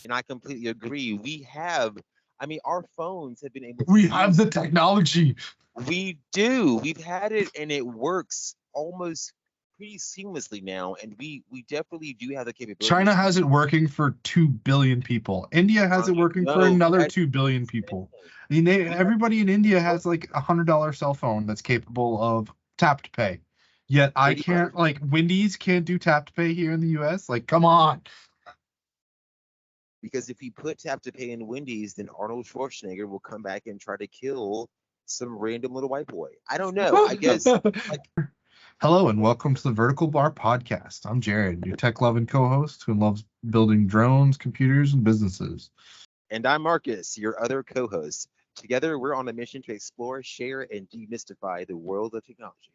And I completely agree. I mean, our phones have been able to We do. have the technology. We do. We've had it, and it works almost pretty seamlessly now. And we definitely do have the China capabilities to has do. it working for 2 billion people. India has I it working for know another that's 2 billion people. I mean, we have everybody in India work has like $100 cell phone that's capable of tap to pay. Yet I pretty much can't, like, Wendy's can't do tap to pay here in the US. Like, come on. because if we put tap to pay in Wendy's, then Arnold Schwarzenegger will come back and try to kill some random little white boy. I don't know. I guess like Hello and welcome to the Vertical Bar Podcast. I'm Jared, your tech loving co host who loves building drones, computers, and businesses. and I'm Marcus, your other co-host. Together, we're on a mission to explore, share, and demystify the world of technology.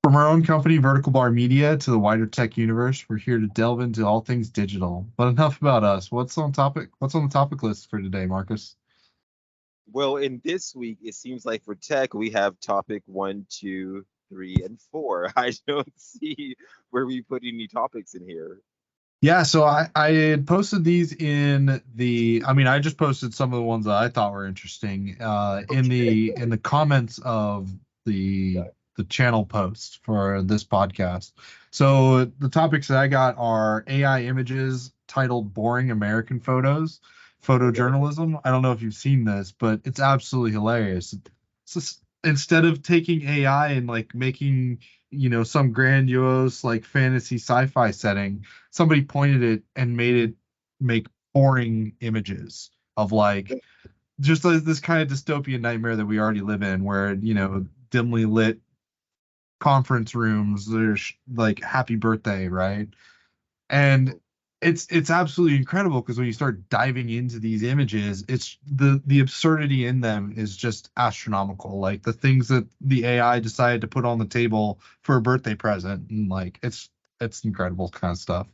From our own company, Vertical Bar Media, to the wider tech universe, we're here to delve into all things digital. But enough about us. What's on the topic list for today, Marcus? Well, in this week, it seems like for tech, we have topic one, two, three, and four. I don't see where we put any topics in here. Yeah, so I had posted these in the I just posted some of the ones that I thought were interesting in Okay. the comments of the channel post for this podcast. So the topics that I got are AI images titled Boring American Photos, Okay. photojournalism. I don't know if you've seen this, but it's absolutely hilarious. It's just, instead of taking AI and like making, some grandiose like fantasy sci-fi setting, somebody pointed it and made it make boring images of like just this kind of dystopian nightmare that we already live in, where dimly lit conference rooms, there's like happy birthday, right? And it's absolutely incredible because when you start diving into these images, it's the absurdity in them is just astronomical. Like the things that the AI decided to put on the table for a birthday present, and like it's incredible kind of stuff.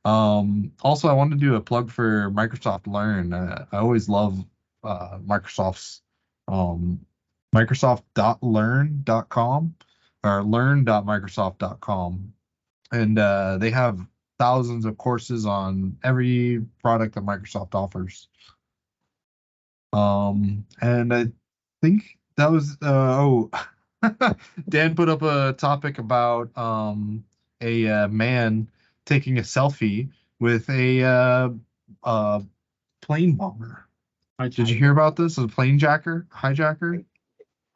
Also, I wanted to do a plug for Microsoft Learn. I always love Microsoft's um, Microsoft.learn.com or learn.microsoft.com, and they have thousands of courses on every product that Microsoft offers. And I think that was Dan put up a topic about a man taking a selfie with a plane bomber. Did you I hear about this? A plane hijacker? I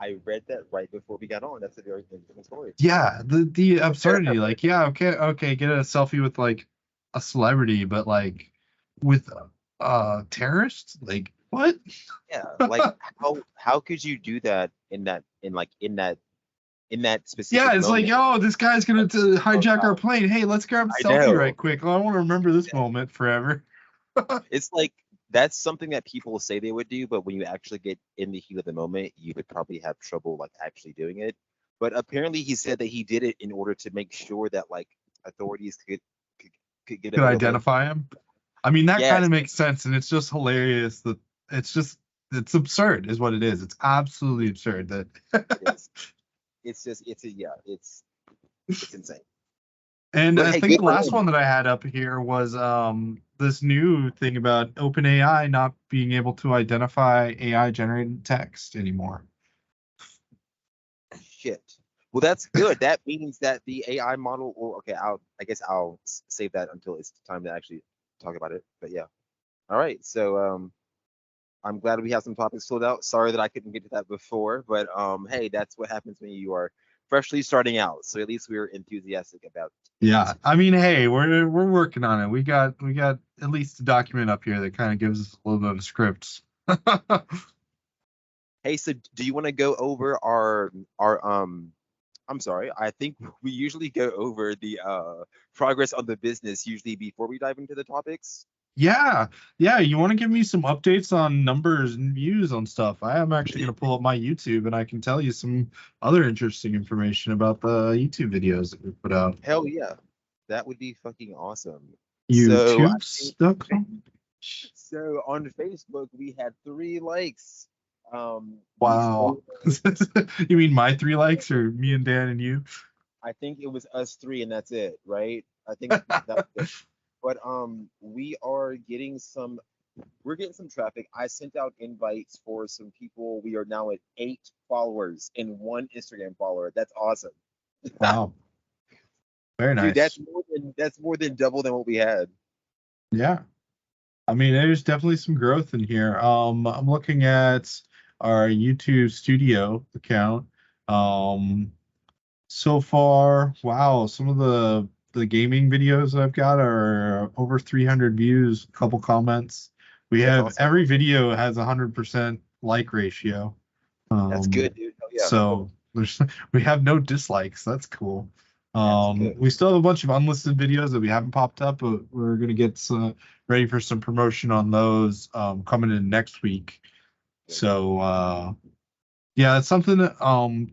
I read that right before we got on. That's a very interesting story. Yeah, the absurdity. Like, yeah, okay, get a selfie with like a celebrity, but like with terrorists? Like, what? Yeah, like how could you do that in that Yeah, specific it's like, moment? oh, this guy's gonna Oh hijack our God, plane. Hey, let's grab a I selfie right know. quick. Oh, I want to remember this moment forever. It's like that's something that people say they would do, but when you actually get in the heat of the moment, you would probably have trouble like actually doing it. But apparently, he said that he did it in order to make sure that like authorities could, could get a Could better look. identify him. I mean, that kind Yes, of makes sense, and it's just hilarious that it's just it's absurd, is what it is. It's absolutely absurd that. it is. It's just yeah, it's insane. And But I hey, think good the for last him. one that I had up here was this new thing about OpenAI not being able to identify AI generated text anymore. Shit. Well, that's good. That means that the AI model. Well, okay, I guess I'll save that until it's time to actually talk about it. But yeah. All right. So I'm glad we have some topics filled out. Sorry that I couldn't get to that before, but hey, that's what happens when you are freshly starting out. So at least we're enthusiastic about Yeah, it. I mean, hey, we're working on it. We got at least a document up here that kind of gives us a little bit of scripts. Hey, so do you want to go over our I'm sorry. I think we usually go over the progress on the business usually before we dive into the topics. Yeah, yeah. You want to give me some updates on numbers and views on stuff? I am actually going to pull up my YouTube and I can tell you some other interesting information about the YouTube videos that we put out. Hell yeah. That would be fucking awesome. So I think YouTubes.com. so on Facebook we had 3 likes. We Wow. You mean my 3 likes or me and Dan and you? I think it was us three and that's it, right? I think that was it. but we are getting some. We're getting some traffic. I sent out invites for some people. We are now at 8 followers and 1 Instagram follower. That's awesome. Wow, very Dude, nice. that's more than double than what we had. Yeah. I mean, there's definitely some growth in here. I'm looking at our YouTube Studio account. Um, so far, wow, some of the gaming videos I've got are over 300 views, a couple comments. We That's have awesome. every video has 100% like ratio. That's Um, good, dude. Hell yeah. so there's we have no dislikes. That's cool. That's good. We still have a bunch of unlisted videos that we haven't popped up, but we're gonna get ready for some promotion on those coming in next week. So yeah, it's something that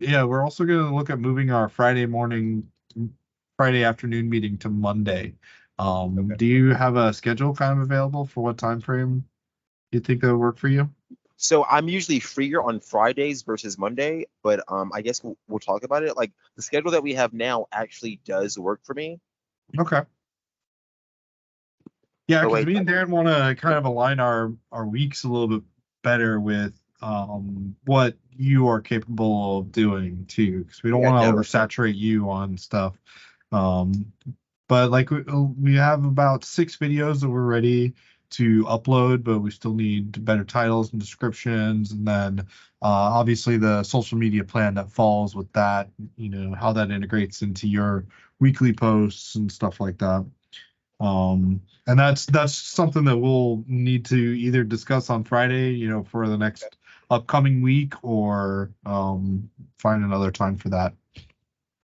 yeah, we're also gonna look at moving our Friday afternoon meeting to Monday. Okay. Do you have a schedule kind of available for what time frame you think that would work for you? So I'm usually freer on Fridays versus Monday, but I guess we'll talk about it. Like the schedule that we have now actually does work for me. Okay. Yeah, Oh because wait, me and Darren want to kind of align our weeks a little bit better with what you are capable of doing too, because we don't yeah, want to no, oversaturate you on stuff. Um, but like we have about 6 videos that we're ready to upload, but we still need better titles and descriptions, and then obviously the social media plan that falls with that, how that integrates into your weekly posts and stuff like that. And that's something that we'll need to either discuss on Friday, for the next upcoming week, or find another time for that.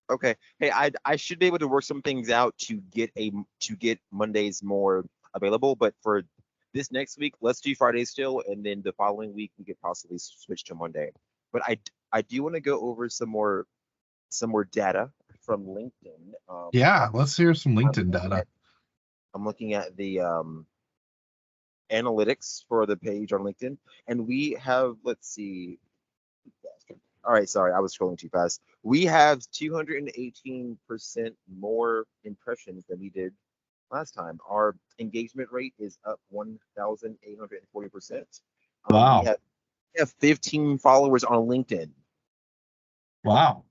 okay. Hey, I should be able to work some things out to get Mondays more available, but for this next week, let's do Friday still, and then the following week we could possibly switch to Monday. But I do want to go over some more data from LinkedIn. Yeah, let's hear some I'm LinkedIn looking data. at I'm looking at the analytics for the page on LinkedIn, and we have, let's see. All right, sorry, I was scrolling too fast. We have 218% more impressions than we did last time. Our engagement rate is up 1,840%. Wow. We have 15 followers on LinkedIn. Wow.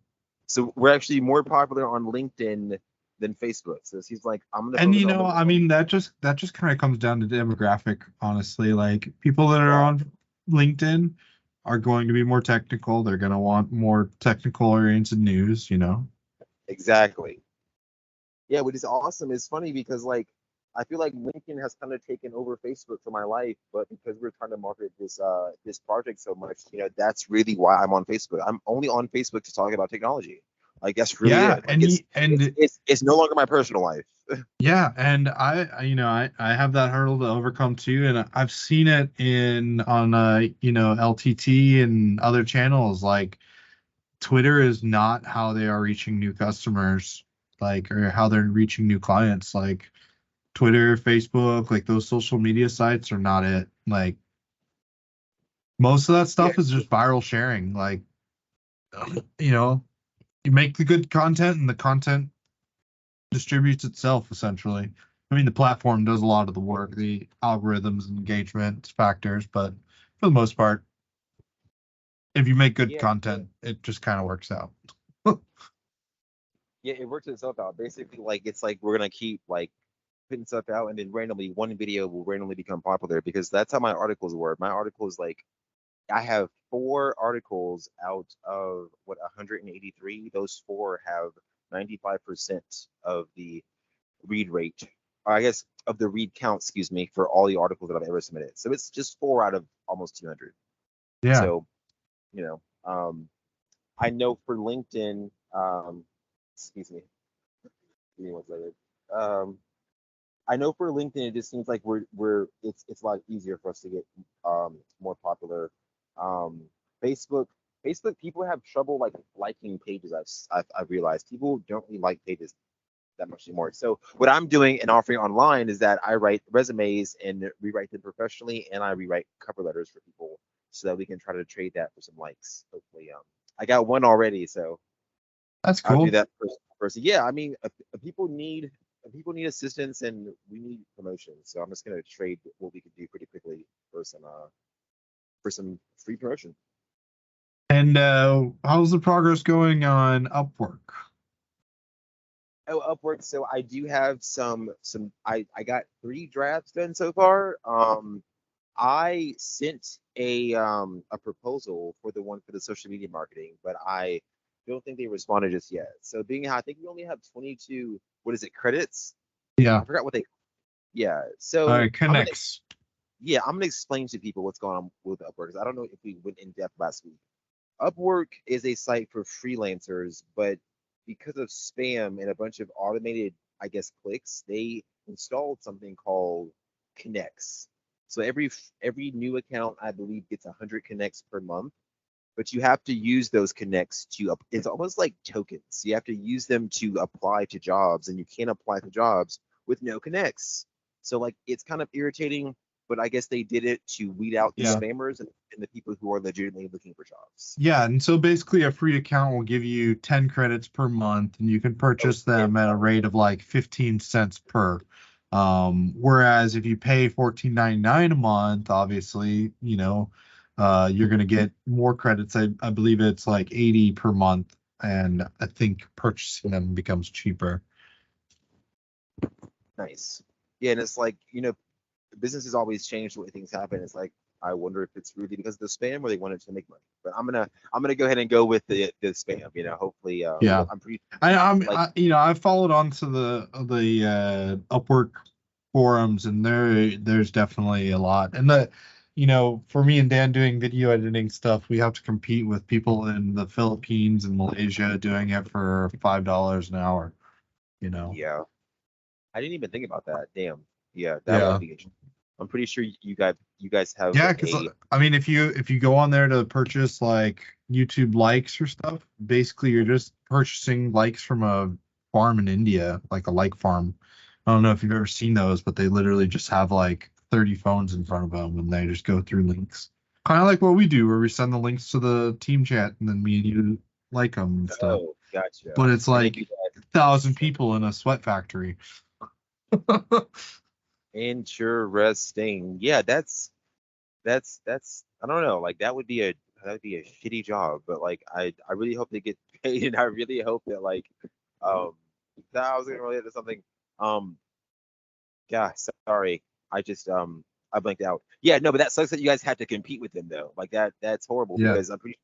So we're actually more popular on LinkedIn than Facebook. So he's like, I'm gonna And focus on I LinkedIn. mean, that just kind of comes down to demographic, honestly. Like people that are Yeah, on LinkedIn are going to be more technical. They're going to want more technical oriented news. exactly. Yeah, what is awesome is funny because like I feel like LinkedIn has kind of taken over Facebook for my life, but because we're trying to market this project so much, that's really why I'm on Facebook. I'm only on Facebook to talk about technology. Like that's really Yeah, it. Like it's no longer my personal life. yeah, and I have that hurdle to overcome too, and I've seen it in on LTT and other channels. Like Twitter is not how they are reaching new customers, like, or how they're reaching new clients. Like Twitter, Facebook, like those social media sites are not it. Like most of that Yeah, stuff is just viral sharing. Like, you know, you make the good content and the content distributes itself essentially. I mean, the platform does a lot of the work, the algorithms and engagement factors, but for the most part, if you make good yeah, content, it just kind of works out. yeah. It works itself out. Basically, like it's like we're gonna keep like putting stuff out, and then randomly one video will randomly become popular because that's how my articles work. My articles like I have 4 articles out of what 183. Those 4 have 95% of the read rate, or I guess of the read count, excuse me, for all the articles that I've ever submitted. So it's just 4 out of almost 200. Yeah. So, you know, I know for LinkedIn, excuse me, give me one second. Um, I know for LinkedIn, it just seems like it's a lot easier for us to get more popular. Um, Facebook Facebook people have trouble like liking pages. I've realized people don't really like pages that much anymore. So what I'm doing and offering online is that I write resumes and rewrite them professionally, and I rewrite cover letters for people so that we can try to trade that for some likes. Hopefully, I got one already, so That's I'll do cool. that first. Yeah, I mean, people need. people need assistance and we need promotion. So I'm just gonna trade what we could do pretty quickly for some free promotion. And how's the progress going on Upwork? Oh, Upwork. So I do have some. I got 3 drafts done so far. I sent a proposal for the one for the social media marketing, but I don't think they responded just yet. So being I think we only have 22. What is it? Credits? Yeah. I forgot what they. Yeah. All So right, connects. I'm gonna explain to people what's going on with Upwork. 'Cause I don't know if we went in depth last week. Upwork is a site for freelancers, but because of spam and a bunch of automated, I guess, clicks, they installed something called connects. So every new account, I believe, gets 100 connects per month, but you have to use those connects it's almost like tokens. You have to use them to apply to jobs, and you can't apply to jobs with no connects. So like it's kind of irritating, but I guess they did it to weed out the Yeah. spammers and the people who are legitimately looking for jobs. Yeah, and so basically a free account will give you 10 credits per month and you can Oh, purchase yeah. them at a rate of like 15 cents per. Whereas if you pay 14.99 a month, obviously, you're going to get more credits. I believe it's like 80 per month, and I think purchasing them becomes cheaper. Nice. Yeah, and it's like, businesses always change the way things happen. It's like I wonder if it's really because of the spam or they wanted to make money. But I'm gonna go ahead and go with the spam. Hopefully, Yeah. I'm pretty like I've followed on to the Upwork forums, and there's definitely a lot. And for me and Dan doing video editing stuff, we have to compete with people in the Philippines and Malaysia doing it for $5 an hour. yeah. I didn't even think about that. Damn. Yeah, that would Yeah. be interesting. I'm pretty sure you guys have Yeah, because I mean, if you go on there to purchase like YouTube likes or stuff, basically you're just purchasing likes from a farm in India, like a like farm. I don't know if you've ever seen those, but they literally just have like 30 phones in front of them and they just go through links. Kind of like what we do, where we send the links to the team chat and then me and you like them and stuff. Oh, gotcha. But it's And then like you 1,000 people in a sweat factory. interesting. Yeah, that's I don't know. Like that would be a shitty job, but like I really hope they get paid, and I really hope that like um that I was gonna relate to something. Um, yeah, sorry, I just I blanked out. Yeah, no, but that sucks that you guys had to compete with them though. Like that's horrible Yeah. because I'm pretty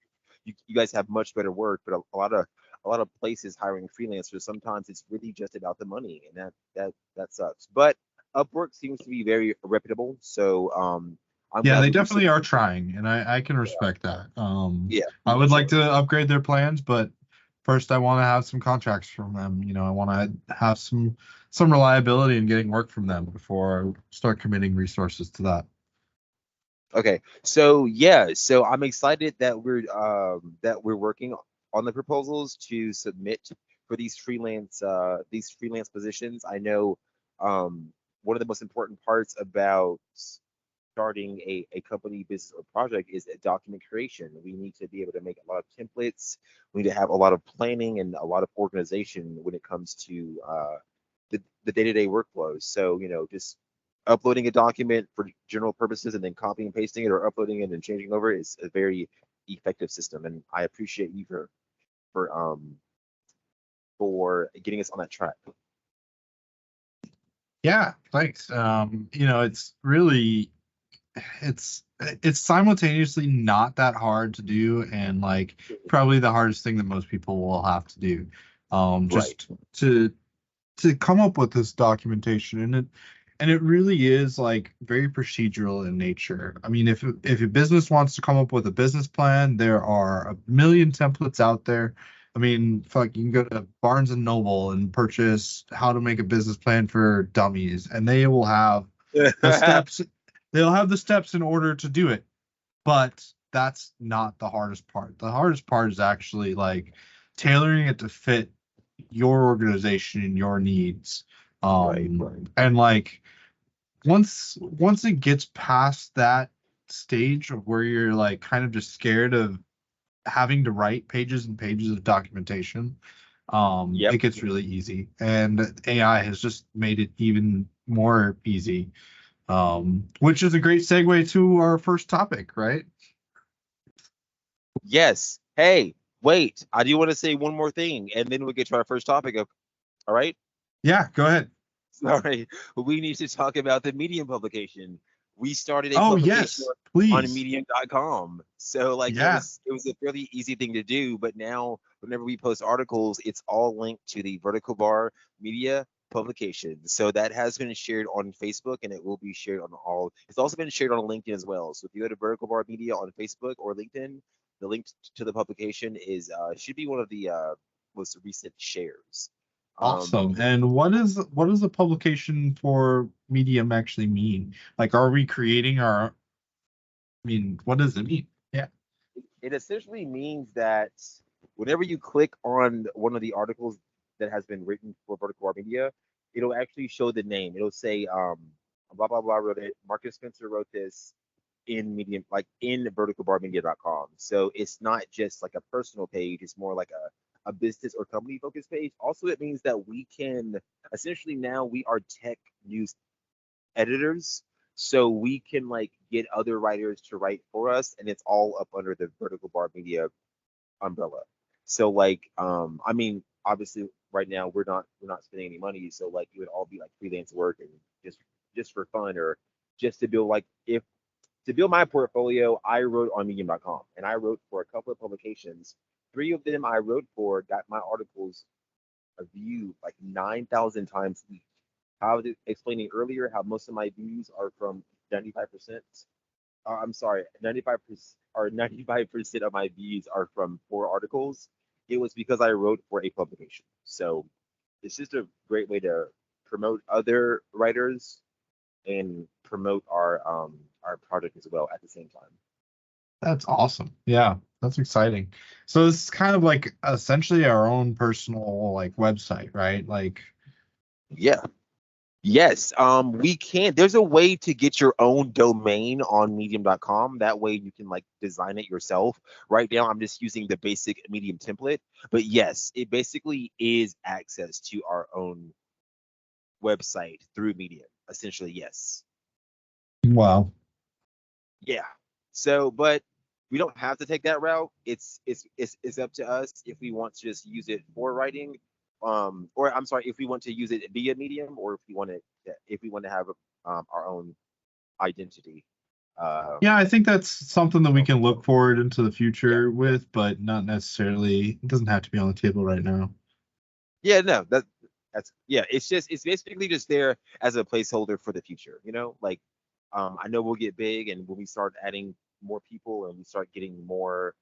sure you guys have much better work, but a lot of places hiring freelancers sometimes it's really just about the money, and that sucks. But Upwork seems to be very reputable, so I'm Yeah, glad they we definitely are trying, and I can respect that. yeah, I for would like sure. to upgrade their plans, but first I want to have some contracts from them. I want to have some reliability in getting work from them before I start committing resources to that. Okay, so yeah, so I'm excited that we're working on the proposals to submit for these freelance positions. I know one of the most important parts about starting a company business or project is a document creation. We need to be able to make a lot of templates. We need to have a lot of planning and a lot of organization when it comes to the day-to-day workflows. So, just uploading a document for general purposes and then copying and pasting it or uploading it and changing over is a very effective system. And I appreciate you for um for getting us on that track. Yeah, thanks. It's really it's simultaneously not that hard to do, and like probably the hardest thing that most people will have to do. Right. Just to come up with this documentation, and it really is like very procedural in nature. I mean, if a business wants to come up with a business plan, there are a million templates out there. I mean, fuck, you can go to Barnes and Noble and purchase how to make a business plan for dummies, and they will have the steps. They'll have the steps in order to do it, but that's not the hardest part. The hardest part is actually like tailoring it to fit your organization and your needs. Right. And like once it gets past that stage of where you're like kind of just scared of having to write pages and pages of documentation, Yep. It gets really easy, and AI has just made it even more easy. Which is a great segue to our first topic, right? Yes. Hey, wait. I do want to say one more thing, and then we'll get to our first topic. All right. Yeah, go ahead. Sorry. We need to talk about the Medium publication. We started a Oh, publication yes, on please. medium.com. So like Yeah, it was a fairly easy thing to do, but now whenever we post articles, it's all linked to the Vertical Bar Media publication. So that has been shared on Facebook and it will be shared on all. It's also been shared on LinkedIn as well. So if you go to Vertical Bar Media on Facebook or LinkedIn, the link to the publication is should be one of the most recent shares. awesome. Yeah, And what does the publication for Medium actually mean? Like, are we creating our, I mean, what does it mean? Yeah. it essentially means that whenever you click on one of the articles that has been written for Vertical Art Media, it'll actually show the name. It'll say, blah blah blah wrote it. Marcus Spencer wrote this in Medium, like in verticalbarmedia.com. So it's not just like a personal page; it's more like a business or company focused page. Also, it means that we can essentially now we are tech news editors, so we can like get other writers to write for us, and it's all up under the Vertical Bar Media umbrella. So like, I mean, obviously right now we're not spending any money, so like it would all be like freelance work and just for fun or just to build like if to build my portfolio, I wrote on medium.com and I wrote for a couple of publications. Three of them I wrote for got my articles viewed like 9,000 times each. How I was explaining earlier how most of my views are from 95%. I'm sorry, 95% or 95% of my views are from 4 articles. It was because I wrote for a publication. So it's just a great way to promote other writers and promote our project as well at the same time. That's awesome. Yeah, that's exciting. So this is kind of like essentially our own personal like website, right? Like, Yeah. Yes, we can. There's a way to get your own domain on medium.com. That way you can like design it yourself. Right now, I'm just using the basic Medium template. But yes, it basically is access to our own website through Medium. Essentially, yes. wow. Yeah. So, but we don't have to take that route. It's up to us if we want to just use it for writing, or I'm sorry, if we want to use it via Medium, or if we want to have our own identity. Uh, Yeah, I think that's something that we so, can look forward into the yeah, future with, but not necessarily, it doesn't have to be on the table right now. yeah, no, that's yeah. It's basically just there as a placeholder for the future. Like I know we'll get big, and when we start adding more people and we start getting more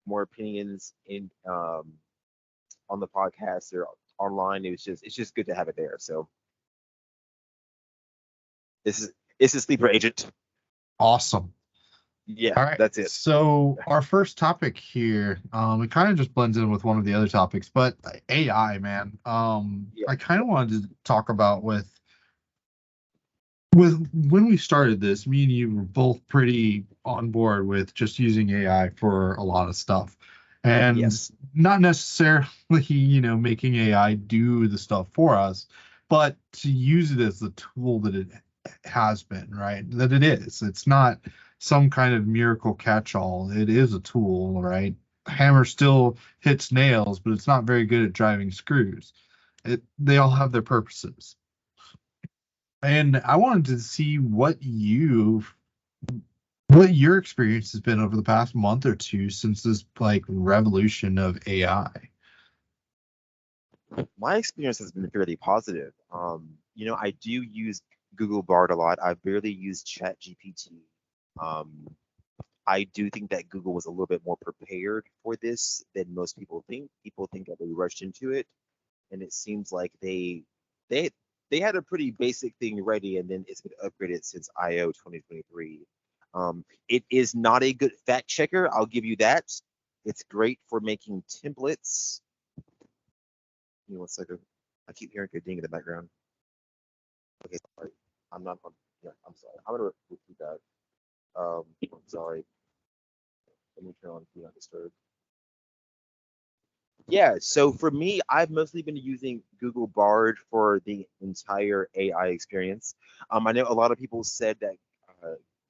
opinions in on the podcast or online. It's just good to have it there. So this is it's a sleeper agent. Awesome. Yeah, All right. that's it. So our first topic here, it kind of just blends in with one of the other topics, but AI, man. Yeah, I kind of wanted to talk about with when we started this, me and you were both pretty on board with just using AI for a lot of stuff. And yes, not necessarily, making AI do the stuff for us, but to use it as the tool that it has been, right? That it is. It's not some kind of miracle catch-all. It is a tool, right? Hammer still hits nails, but it's not very good at driving screws. They all have their purposes. And I wanted to see what your experience has been over the past month or two since this like revolution of AI. my experience has been fairly positive. I do use Google Bard a lot. I barely use ChatGPT. Um, I do think that Google was a little bit more prepared for this than most people think. People think that they rushed into it, and it seems like they they had a pretty basic thing ready, and then it's been upgraded since IO 2023. It is not a good fact checker. I'll give you that. It's great for making templates. Give me 1 second. I keep hearing a ding in the background. Okay, sorry. I'm not. Yeah, I'm sorry. I'm gonna repeat that. I'm sorry. Let me turn on Do Not Disturb. Yeah, so for me, I've mostly been using Google Bard for the entire AI experience. I know a lot of people said that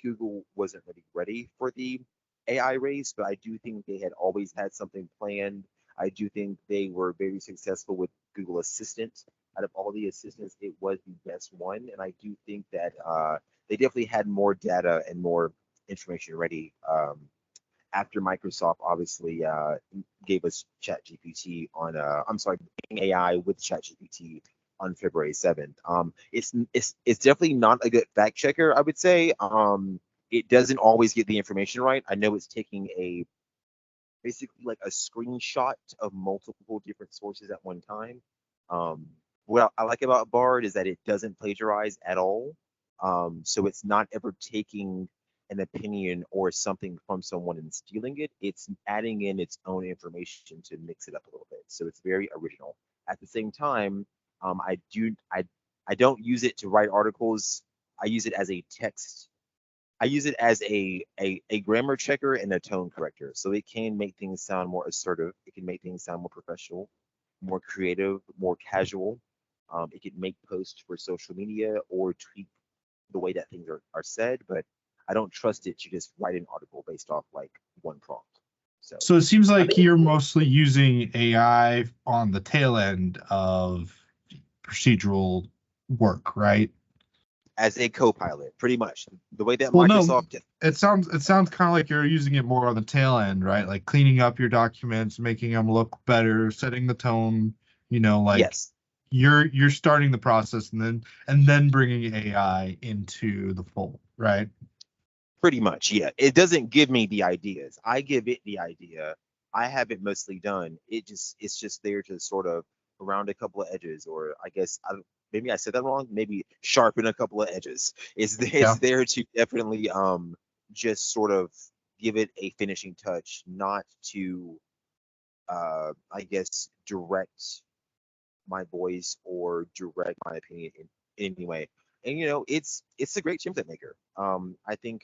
Google wasn't really ready for the AI race, but I do think they had always had something planned. I do think they were very successful with Google Assistant. Out of all the assistants, it was the best one, and I do think that they definitely had more data and more information ready. After Microsoft obviously gave us ChatGPT on, I'm sorry, AI with ChatGPT on February 7th. It's definitely not a good fact checker, I would say. It doesn't always get the information right. I know it's taking a basically like a screenshot of multiple different sources at one time. Um, what I like about Bard is that it doesn't plagiarize at all. So it's not ever taking an opinion or something from someone and stealing it. It's adding in its own information to mix it up a little bit. So it's very original. At the same time, I don't use it to write articles. I use it as a text I use it as a grammar checker and a tone corrector. So it can make things sound more assertive. It can make things sound more professional, more creative, more casual. It can make posts for social media or tweak the way that things are said, but I don't trust it to just write an article based off like one prompt. So So it seems I like think it's you're cool. mostly using AI on the tail end of procedural work, right? As a co-pilot, pretty much the way that Well, no, Microsoft. it sounds kind of like you're using it more on the tail end, right? Like cleaning up your documents, making them look better, setting the tone, like Yes. you're starting the process and then bringing AI into the fold, right? Pretty much, yeah. It doesn't give me the ideas. I give it the idea. I have it mostly done. It's just there to sort of around a couple of edges, or I guess maybe I said that wrong. Maybe sharpen a couple of edges. It's Yeah. there to definitely just sort of give it a finishing touch, not to I guess direct my voice or direct my opinion in any way. And it's a great template maker. I think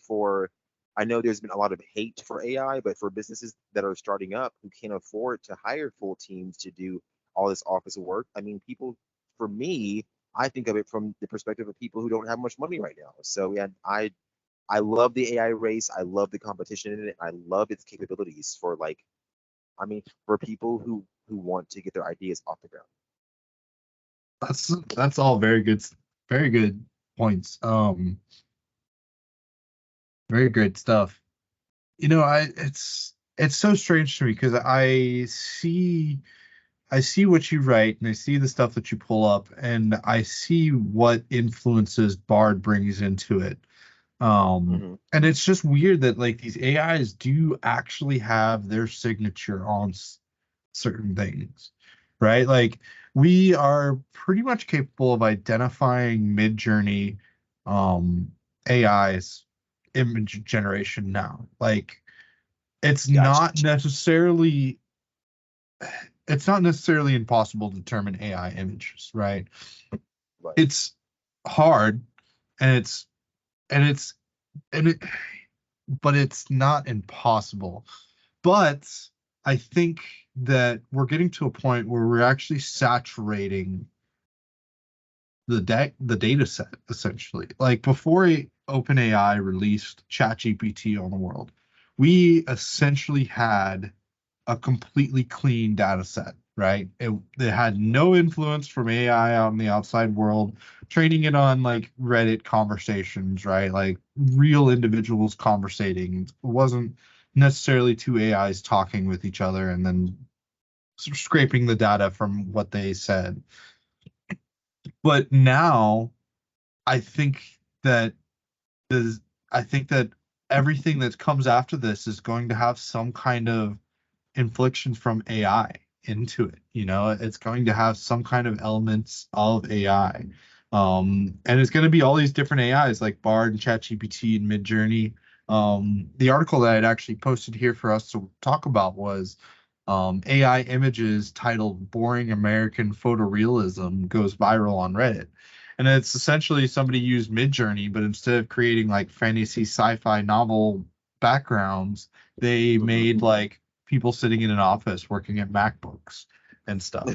I know there's been a lot of hate for AI, but for businesses that are starting up who can't afford to hire full teams to do all this office work, I mean, for me, I think of it from the perspective of people who don't have much money right now. So yeah, I love the AI race. I love the competition in it. I love its capabilities for I mean, for people who want to get their ideas off the ground. That's all very good points. Very great stuff. It's so strange to me because I see what you write and I see the stuff that you pull up and I see what influences Bard brings into it. Hmm. And it's just weird that like these AIs do actually have their signature on certain things, right? Like we are pretty much capable of identifying mid-journey um AIs image generation now. Like it's not Gotcha. necessarily it's not necessarily impossible to determine AI images, right? Right. It's hard and and it's and it but it's not impossible. But I think that we're getting to a point where we're actually saturating the data set essentially. Like before OpenAI released ChatGPT on the world, we essentially had a completely clean data set, right? It had no influence from AI out in the outside world, training it on like Reddit conversations, right? Like real individuals conversating. It wasn't necessarily two AIs talking with each other and then sort of scraping the data from what they said. But now I think that the I think that everything that comes after this is going to have some kind of inflection from AI into it. It's going to have some kind of elements of AI. And it's going to be all these different AIs like Bard and ChatGPT and Midjourney. The article that I'd actually posted here for us to talk about was AI images titled Boring American Photorealism goes viral on Reddit. And it's essentially somebody used Midjourney, but instead of creating like fantasy sci-fi novel backgrounds, they Hmm. made like people sitting in an office working at MacBooks and stuff.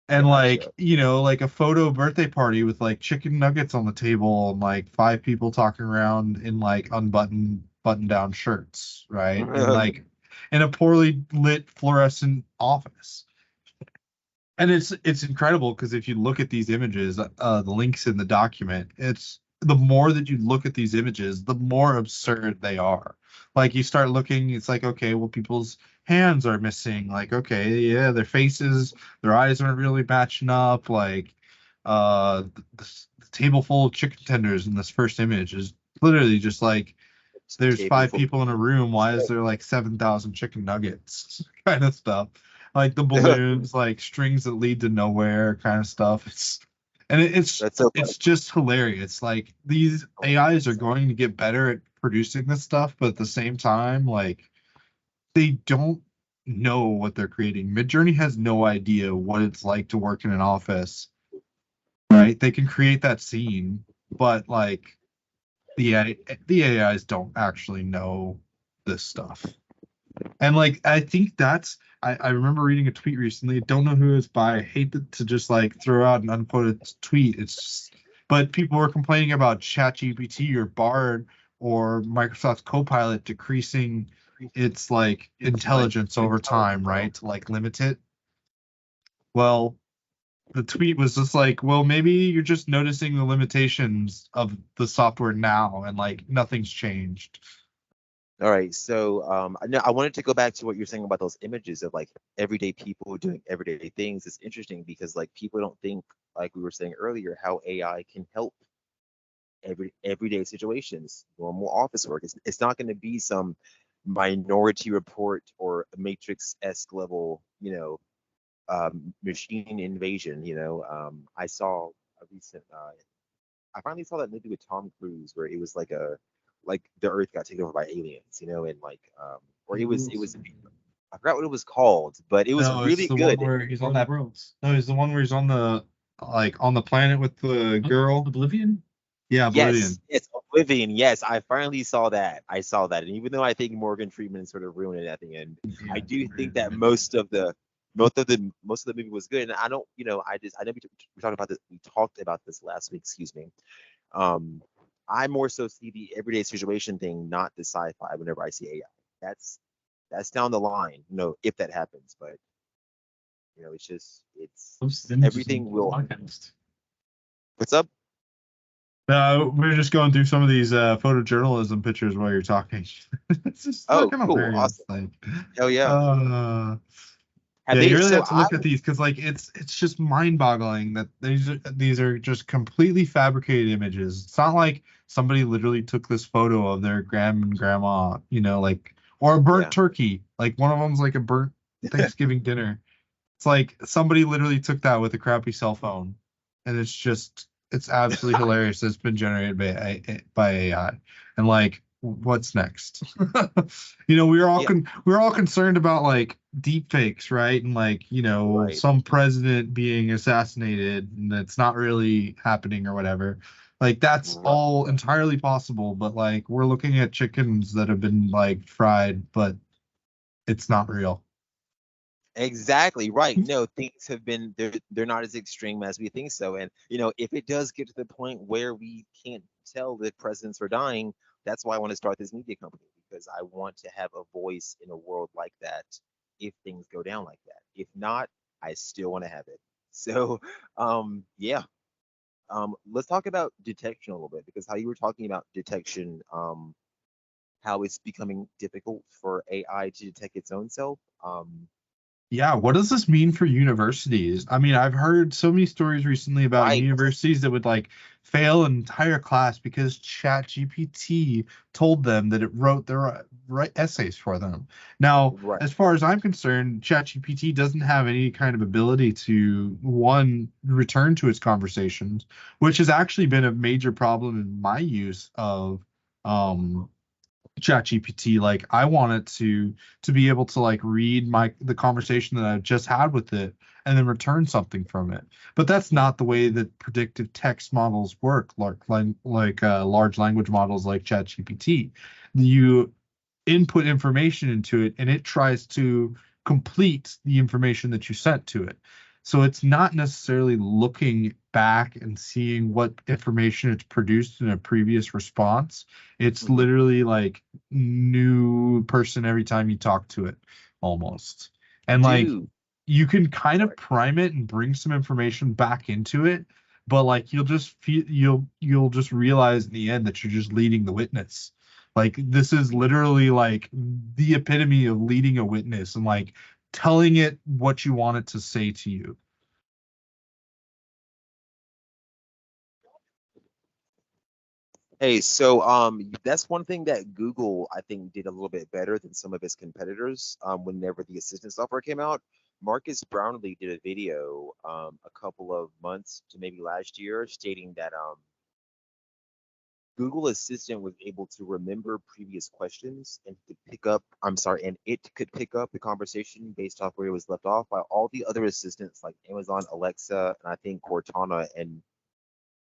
And Gotcha. like, like a photo birthday party with like chicken nuggets on the table and like five people talking around in like button down shirts, right? And like in a poorly lit fluorescent office. And it's incredible because if you look at these images, the links in the document, it's the more that you look at these images, the more absurd they are. Like you start looking, it's like, okay, well, people's hands are missing. Like, okay, yeah, their faces, their eyes aren't really matching up. Like, the table full of chicken tenders in this first image is literally just like there's Table five full people in a room. Why is there like 7,000 chicken nuggets kind of stuff? Like the balloons, like strings that lead to nowhere kind of stuff. It's That's so funny. it's just hilarious. Like these AIs are going to get better at producing this stuff, but at the same time, like they don't know what they're creating. Midjourney has no idea what it's like to work in an office, right? They can create that scene, but like the AIs don't actually know this stuff. And like I think I remember reading a tweet recently. I don't know who it's by. I hate to just like throw out an unquoted tweet. But people were complaining about ChatGPT or Bard or Microsoft's Copilot decreasing its like intelligence over time, right? To like limit it. Well, the tweet was just like, well, maybe you're just noticing the limitations of the software now, and like nothing's changed. All right, so I wanted to go back to what you're saying about those images of like everyday people doing everyday things. It's interesting because like people don't think, like we were saying earlier, how AI can help everyday situations, normal office work. It's not going to be some Minority Report or Matrix-esque level, machine invasion. I saw a recent. I finally saw that movie with Tom Cruise where it was like the Earth got taken over by aliens, and like or it was I forgot what it was called, but it was No, it's really the one good. where he's on that. No, he's the one where he's on the on the planet with the girl. Oblivion? Yeah, Yes, Oblivion. yes, Oblivion. Yes, I finally saw that. I saw that, and even though I think Morgan Freeman sort of ruined it at the end, I do think that most of the movie was good. And I don't, I know we talked about this. We talked about this last week. Excuse me. Um, I more so see the everyday situation thing, not the sci-fi. Whenever I see AI, that's down the line. If that happens, but it's everything will. What's up? We're just going through some of these photojournalism pictures while you're talking. It's just Oh, fucking cool, hilarious. awesome. Like, Hell yeah. uh, Have yeah, they? you really So have to look at these because like it's just mind-boggling that these are just completely fabricated images. It's not like somebody literally took this photo of their and grandma, like or a burnt Yeah. turkey. Like one of them's like a burnt Thanksgiving dinner. It's like somebody literally took that with a crappy cell phone, and it's absolutely hilarious. It's been generated by AI, and like, what's next? Yeah. We were all concerned about like deep fakes, right? And like, Right. some president being assassinated, and it's not really happening or whatever. Like that's Right. all entirely possible, but like we're looking at chickens that have been like fried, but it's not real. Exactly right. No, things have been they're not as extreme as we think so. And if it does get to the point where we can't tell that presidents are dying, that's why I want to start this media company because I want to have a voice in a world like that if things go down like that. If not, I still want to have it. So, yeah. Let's talk about detection a little bit because how you were talking about detection, how it's becoming difficult for AI to detect its own self. Yeah, what does this mean for universities? I mean, I've heard so many stories recently about Right, universities that would like fail an entire class because ChatGPT told them that it wrote their right essays for them. Now, right. as far as I'm concerned, ChatGPT doesn't have any kind of ability to one return to its conversations, which has actually been a major problem in my use of um ChatGPT. Like I want it to be able to like read the conversation that I just had with it and then return something from it. But that's not the way that predictive text models work, like large language models like ChatGPT. You input information into it, and it tries to complete the information that you sent to it. So it's not necessarily looking back and seeing what information it's produced in a previous response. It's Mhm. literally like new person every time you talk to it, almost. And like Dude, you can kind of sorry. prime it and bring some information back into it, but like you'll just realize in the end that you're just leading the witness. Like this is literally like the epitome of leading a witness and like telling it what you want it to say to you. Hey, so that's one thing that Google I think did a little bit better than some of its competitors. Whenever the assistant software came out, Marcus Brownlee did a video a couple of months to maybe last year stating that Google Assistant was able to remember previous questions and could pick up, I'm sorry, and it could pick up the conversation based off where it was left off, while all the other assistants like Amazon, Alexa, and I think Cortana and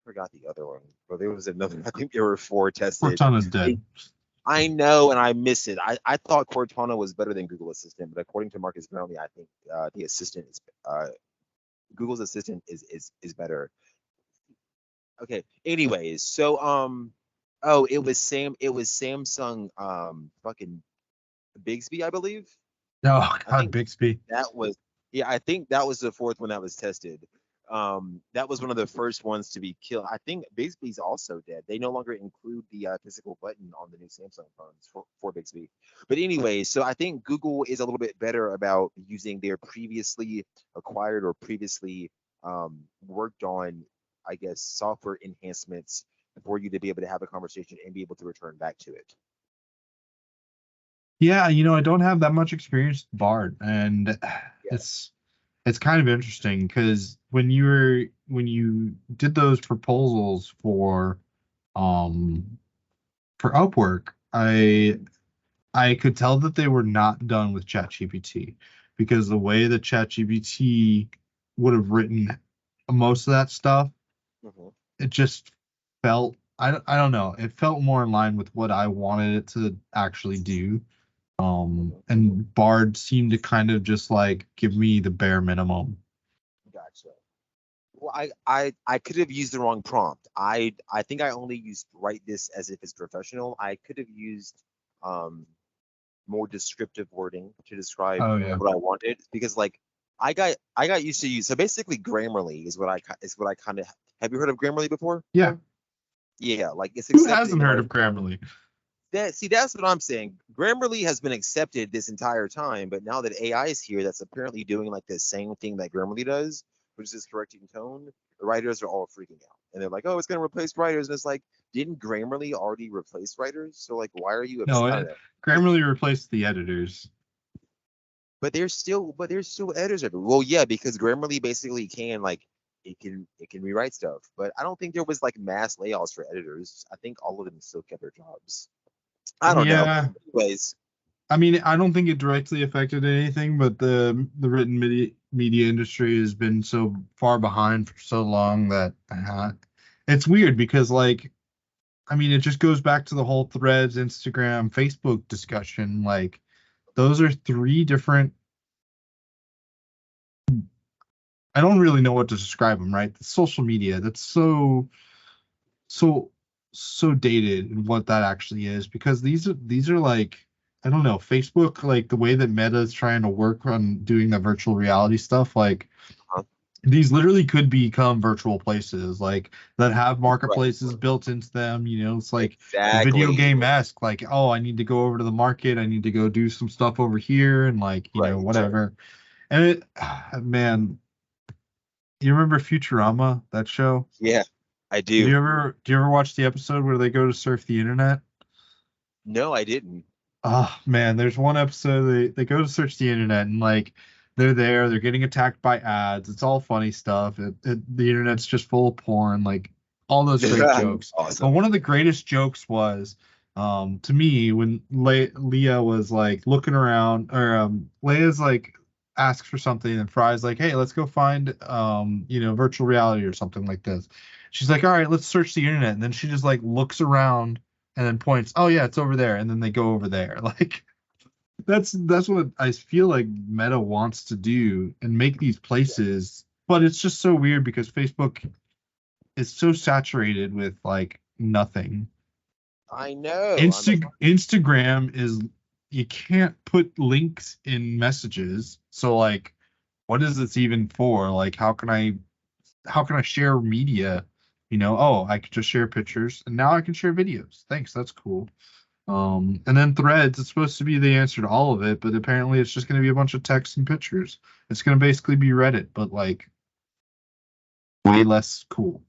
forgot the other one, but there was another. I think there were four tested. Cortana's They, dead. I know, and I miss it. I thought Cortana was better than Google Assistant, but according to Marcus Brownlee, I think the assistant is Google's Assistant is better. Okay. Anyways, so oh, it was Samsung fucking Bigsby, I believe. Oh I God, think Bixby. that was yeah, I think that was the fourth one that was tested. That was one of the first ones to be killed. I think Bigsby's also dead. They no longer include the physical button on the new Samsung phones for Bixby. But anyway, so I think Google is a little bit better about using their previously acquired or previously worked on, I guess, software enhancements for you to be able to have a conversation and be able to return back to it. Yeah, I don't have that much experience with Bard, and Yeah. it's it's kind of interesting because when you did those proposals um for Upwork, I could tell that they were not done with ChatGPT because the way that ChatGPT would have written most of that stuff, Mhm. it just felt I don't know, it felt more in line with what I wanted it to actually do. Mhm. And Bard seemed to kind of just like give me the bare minimum. Gotcha. Well, I could have used the wrong prompt. I think I only used write this as if it's professional. I could have used um more descriptive wording to describe Oh yeah. what I wanted because like I got used to use so basically Grammarly is what I kind of have you heard of Grammarly before? Yeah. Yeah, like it's Who accepted hasn't heard like of Grammarly? that. See, that's what I'm saying. Grammarly has been accepted this entire time, but now that AI is here, that's apparently doing like the same thing that Grammarly does, which is correcting tone. The writers are all freaking out, and they're like, "Oh, it's going to replace writers." And it's like, didn't Grammarly already replace writers? So like, why are you No, upset? I don't know. Grammarly replaced the editors. But there's still editors. Well, yeah, because Grammarly basically can like it can rewrite stuff, but I don't think there was like mass layoffs for editors. I think all of them still kept their jobs. I don't know. Yeah. Anyways, I mean, I don't think it directly affected anything, but the written media industry has been so far behind for so long that it's weird because like I mean, it just goes back to the whole Threads, Instagram, Facebook discussion. Like those are three different. I don't really know what to describe them, right? The social media, that's so so dated in what that actually is because these are like I don't know, Facebook, like the way that Meta is trying to work on doing the virtual reality stuff, like uh, these literally could become virtual places like that have right. marketplaces built into them. It's like video Exactly. game-esque, like, oh, I need to go over to the market, I need to go do some stuff over here and like, Right. whatever. And it man, you remember Futurama, that show? Yeah, I Did do. you ever watch the episode where they go to surf the internet? No, I didn't. Oh man, there's one episode they go to search the internet and like they're getting attacked by ads. It's all funny stuff. The internet's just full of porn, like all those great jokes. But Awesome. one of the greatest jokes was to me when Leah was like looking around, or Leia's like asks for something and Fry's like, "Hey, let's go find virtual reality or something like this." She's like, "All right, let's search the internet." And then she just like looks around and then points, oh yeah, it's over there, and then they go over there. Like that's what I feel like Meta wants to do and make these places, but it's just so weird because Facebook is so saturated with like nothing. I know. I'm like, Instagram is, you can't put links in messages. So like what is this even for? Like how can I share media? Oh, I could just share pictures and now I can share videos. Thanks, that's cool. And then Threads, it's supposed to be the answer to all of it, but apparently it's just going to be a bunch of text and pictures. It's going to basically be Reddit, but like way less cool.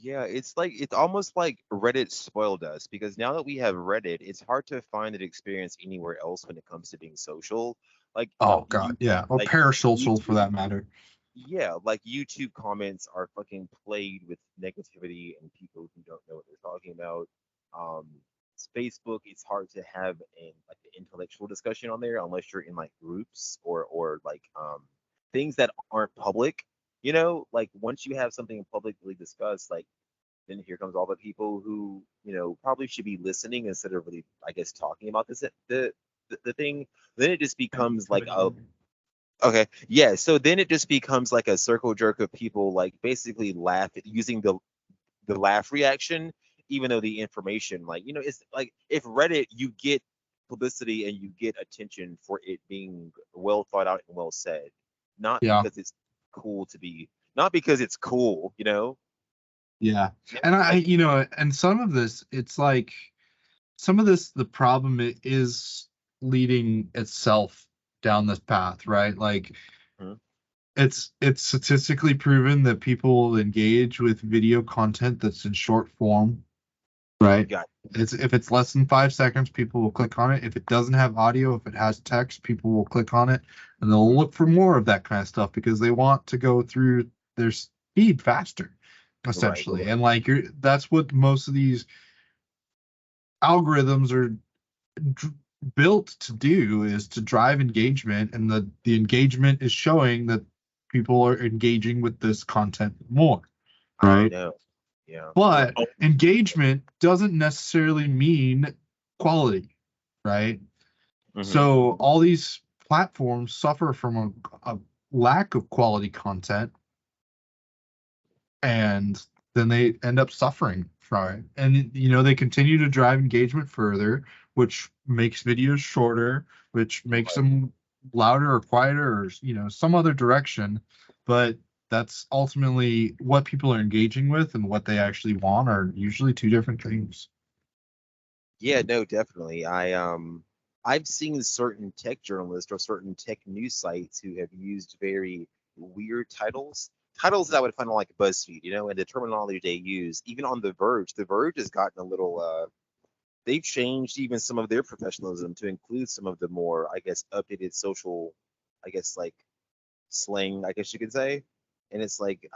yeah, it's almost like Reddit spoiled us because now that we have Reddit, it's hard to find that experience anywhere else when it comes to being social. Like Oh God, you, yeah, or like parasocial for YouTube, that matter. yeah, like YouTube comments are fucking plagued with negativity and people who don't know what they're talking about. Um, Facebook, it's hard to have like the intellectual discussion on there unless you're in like groups or like things that aren't public. Like once you have something publicly discussed, like then here comes all the people who probably should be listening instead of really, I guess, talking about the thing. Then it just becomes like a Okay. Yeah. So then it just becomes like a circle jerk of people like basically laugh using the laugh reaction, even though the information, like, it's like if Reddit, you get publicity and you get attention for it being well thought out and well said, not Yeah, because it's cool to be, not because it's cool. yeah. And Like, and some of this, it's like some of this, the problem is leading itself down this path, right? Like hmm, it's statistically proven that people engage with video content that's in short form, right? got It's if it's less than 5 seconds, people will click on it. If it doesn't have audio, if it has text, people will click on it and they'll look for more of that kind of stuff because they want to go through their speed faster, right. essentially. And like that's what most of these algorithms are dr- built to do, is to drive engagement, and the engagement is showing that people are engaging with this content more, I right? know. Yeah. But engagement doesn't necessarily mean quality, right? Hmm. So all these platforms suffer from a lack of quality content, and then they end up suffering from it. And they continue to drive engagement further, which makes videos shorter, which makes Right. them louder or quieter, or some other direction. But that's ultimately what people are engaging with, and what they actually want are usually two different things. Yeah, no, definitely. I've seen certain tech journalists or certain tech news sites who have used very weird titles that I would find on like BuzzFeed, and the terminology they use, even on The Verge. The Verge has gotten a little they've changed even some of their professionalism to include some of the more, I guess, updated social, I guess, like slang, I guess you could say. And it's like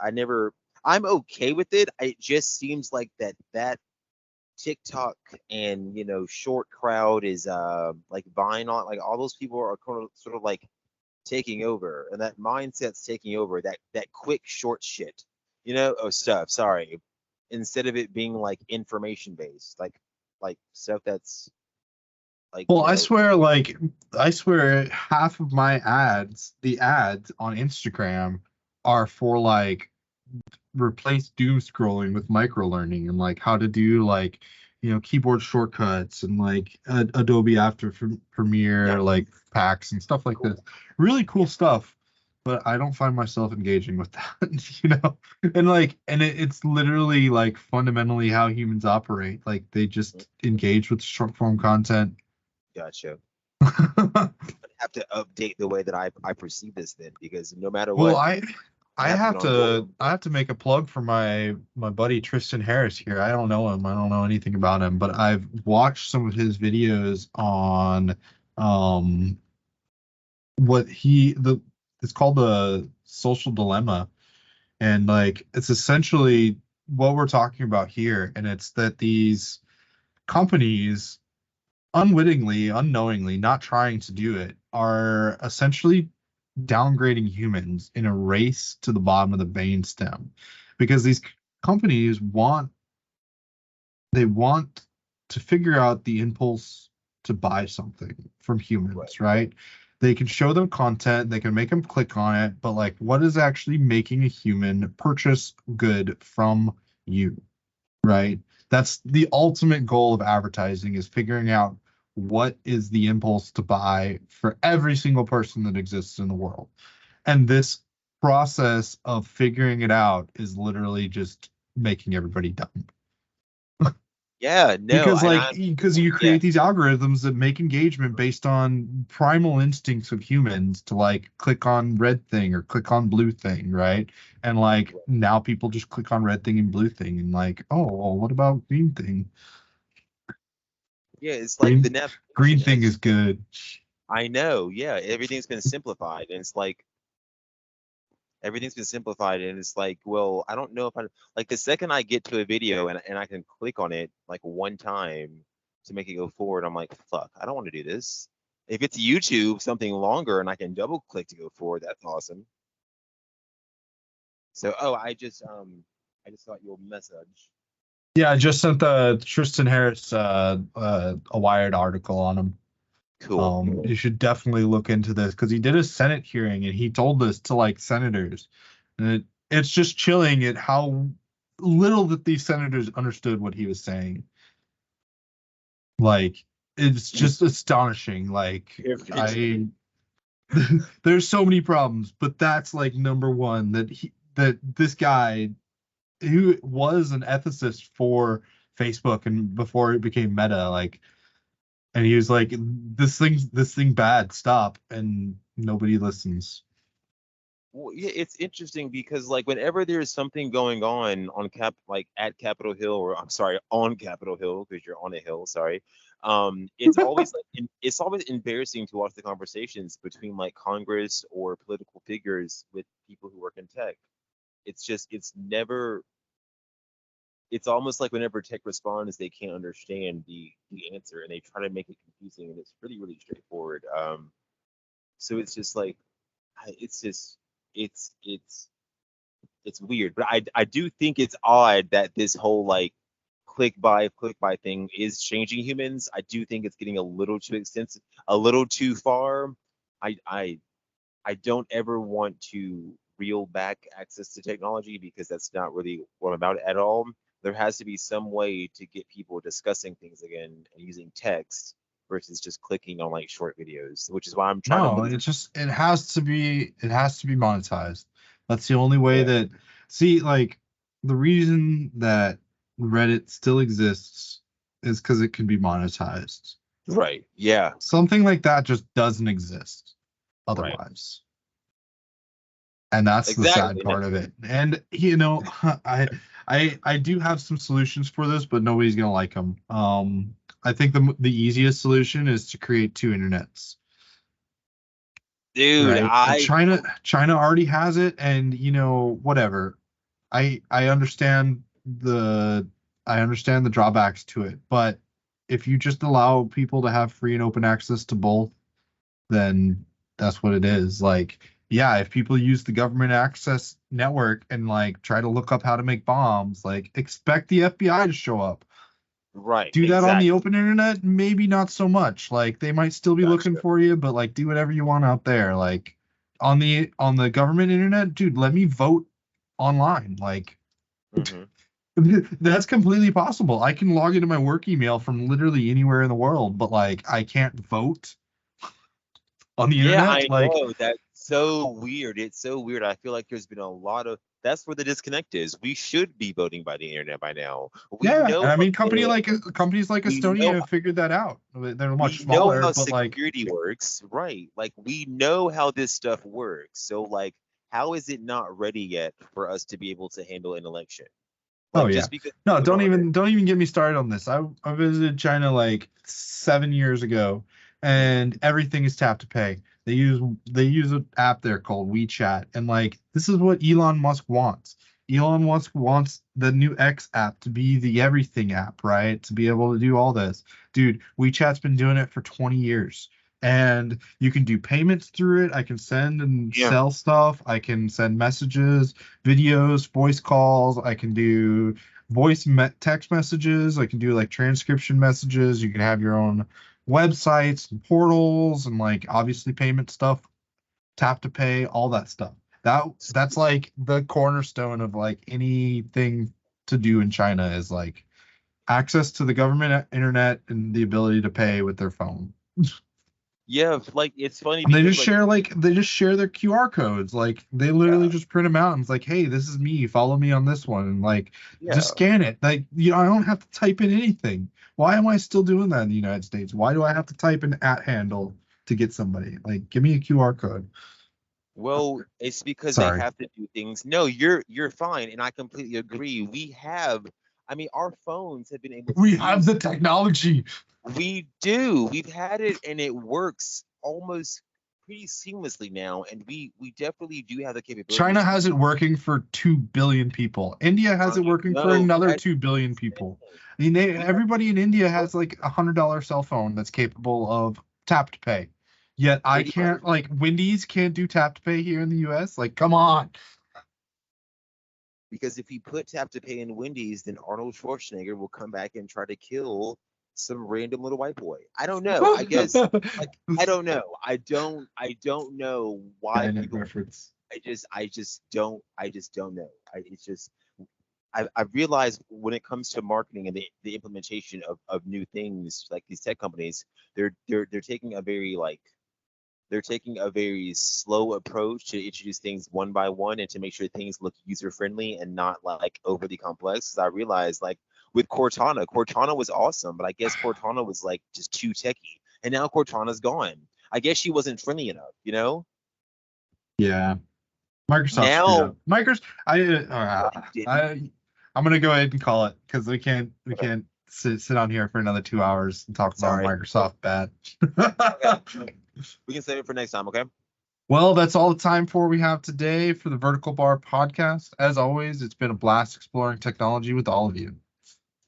I'm okay with it. It just seems like that TikTok and short crowd is like Vine, on like all those people are kind of sort of like taking over, and that mindset's taking over that quick short shit, stuff. Sorry, instead of it being like information based, like stuff that's like Well, I swear half of my ads, the ads on Instagram, are for like replace doom scrolling with micro learning, and like how to do like keyboard shortcuts, and like Adobe After yeah, Premiere like packs and stuff like cool, this. Really yeah, cool stuff, but I don't find myself engaging with that, and it's literally like fundamentally how humans operate. Like they mm, just engage with short form content. gotcha. Have to update the way that I perceive this then, because no matter Well, what, I have to be have on board. to I have to make a plug for my buddy Tristan Harris here. I don't know him. I don't know anything about him, but I've watched some of his videos on um what he the it's called the social dilemma, and like it's essentially what we're talking about here, and it's that these companies unwittingly, unknowingly, not trying to do it, are essentially downgrading humans in a race to the bottom of the brainstem, because these companies want they want to figure out the impulse to buy something from Right. humans, right? They can show them content, they can make them click on it, but like, what is actually making a human purchase good from you, right? That's the ultimate goal of advertising, is figuring out what is the impulse to buy for every single person that exists in the world. And this process of figuring it out is literally just making everybody dumb. Yeah, no, Because and like I'm because you yeah, create these algorithms that make engagement based on primal instincts of humans to like click on red thing or click on blue thing, right? And like now people just click on red thing and blue thing and like, oh, well, what about green thing? yeah, it's like the Green green navigation thing has is good. I know, yeah, everything's been simplified, and it's like everything's been simplified, and it's like, well, I don't know if I like the second I get to a video and I can click on it like one time to make it go forward, I'm like, fuck, I don't want to do this. If it's YouTube, something longer, and I can double click to go forward, that's awesome. So, oh, I just got your message. Yeah, I just sent the Tristan Harris a Wired article on him. Cool. You should definitely look into this because he did a Senate hearing and he told this to like senators. And it's just chilling at how little that these senators understood what he was saying. Like, it's just astonishing. Like, there's so many problems, but that's like number one, that this guy who was an ethicist for Facebook and before it became Meta, like, and he was like, this thing bad, stop, and nobody listens. Well, yeah, it's interesting because like whenever there's something going on cap like at Capitol Hill, or I'm sorry, on Capitol Hill because you're on a hill, sorry. It's always like it's always embarrassing to watch the conversations between like Congress or political figures with people who work in tech. It's just it's never it's almost like whenever tech responds, they can't understand the answer and they try to make it confusing, and it's really straightforward. So it's just like it's just it's it's it's weird, but I do think it's odd that this whole like click buy thing is changing humans. I do think it's getting a little too extensive, a little too far. I I I don't ever want to reel back access to technology because that's not really what I'm about at all. There has to be some way to get people discussing things again and using text versus just clicking on like short videos, which is why I'm trying to No, look. it has to be monetized. That's the only way Yeah, that, see, like, the reason that Reddit still exists is because it can be monetized. right. Yeah, Something like that just doesn't exist right. otherwise. And that's the sad Exactly. No, part of it. And I do have some solutions for this, but nobody's gonna like them. I think the easiest solution is to create two internets, dude, right? And China already has it, and whatever. I understand the drawbacks to it, but if you just allow people to have free and open access to both, then that's what it is. Like, yeah, if people use the government access network and like try to look up how to make bombs, like expect the FBI to show up. right. Do that on the Exactly. open internet, maybe not so much. Like they might still be looking Gotcha. for you, but like do whatever you want out there. Like on the government internet, dude, let me vote online. Like Hmm. that's completely possible. I can log into my work email from literally anywhere in the world, but like I can't vote on the Yeah, internet. I Like, know. That's so weird. It's so weird. I feel like there's been a lot of that's where the disconnect is. We should be voting by the internet by now. We yeah, and know I how mean, the companies like we know Estonia have figured that out. They're much we know smaller, how but like, security works, right? Like we know how this stuff works. So like how is it not ready yet for us to be able to handle an election? oh Like yeah, just because no, people don't don't under even don't even get me started on this. I visited China like 7 years ago, Mhm. and everything is tap to pay. They use an app there called WeChat, and like this is what Elon Musk wants. Elon Musk wants the new X app to be the everything app, right? To be able to do all this. Dude, WeChat's been doing it for 20 years. And you can do payments through it. I can send and Yeah. sell stuff. I can send messages, videos, voice calls. I can do text messages. I can do like transcription messages. You can have your own websites and portals and like obviously payment stuff, tap to pay, all that stuff. That's like the cornerstone of like anything to do in China is like access to the government internet and the ability to pay with their phone. Yeah, like it's funny And because like they just share their QR codes. Like they literally yeah, just print them out and it's like, hey, this is me. Follow me on this one. And like yeah. just scan it. Like I don't have to type in anything. Why am I still doing that in the United States? Why do I have to type an @ handle to get somebody? Like give me a QR code. Well, it's because they Sorry. have to do things. No, you're fine, and I completely agree. I mean, our phones have been able to We do. have the technology. We do. We've had it, and it works almost pretty seamlessly now. And we definitely do have the capabilities China to has it working for 2 billion people. India has it working for know another that's 2 billion people. I mean, we have everybody in India has like $100 cell phone that's capable of tap to pay. Yet I pretty much can't, like, Wendy's can't do tap to pay here in the US. Like, come on. because if we put tap to pay in Wendy's, then Arnold Schwarzenegger will come back and try to kill some random little white boy. I don't know. I guess like I don't know. I don't know why Skynet people. reference. I just don't know. It's just I realized when it comes to marketing and the implementation of new things like these tech companies, they're taking a very like they're taking a very slow approach to introduce things one by one and to make sure things look user friendly and not like overly complex. Because I realized like with Cortana was awesome, but I guess Cortana was like just too techy, and now Cortana's gone. I guess she wasn't friendly enough, you know. Yeah. Microsoft screwed Now up. Microsoft, no, they didn't. I'm gonna go ahead and call it because we Okay, can't sit on here for another 2 hours and talk about sorry. Microsoft bad. Okay, we can save it for next time. Okay. Well, that's all the time we have today for the Vertical Bar podcast. As always, it's been a blast exploring technology with all of you.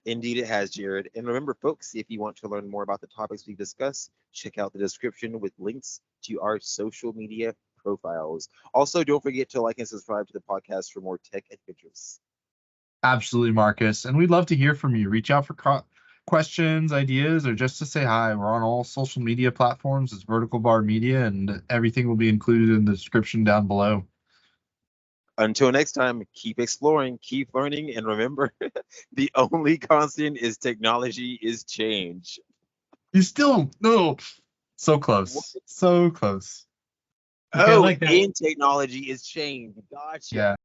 Indeed, it has, Jared. And remember, folks, if you want to learn more about the topics we discuss, check out the description with links to our social media profiles. Also, don't forget to like and subscribe to the podcast for more tech adventures. Absolutely, Marcus. And we'd love to hear from you. Reach out for questions, ideas, or just to say hi. We're on all social media platforms. It's Vertical Bar Media, and everything will be included in the description down below. Until next time, keep exploring, keep learning, and remember the only constant is technology is change. You still no. So What? close. So close. Okay, I Oh, like that. in technology is change. Gotcha. Yeah.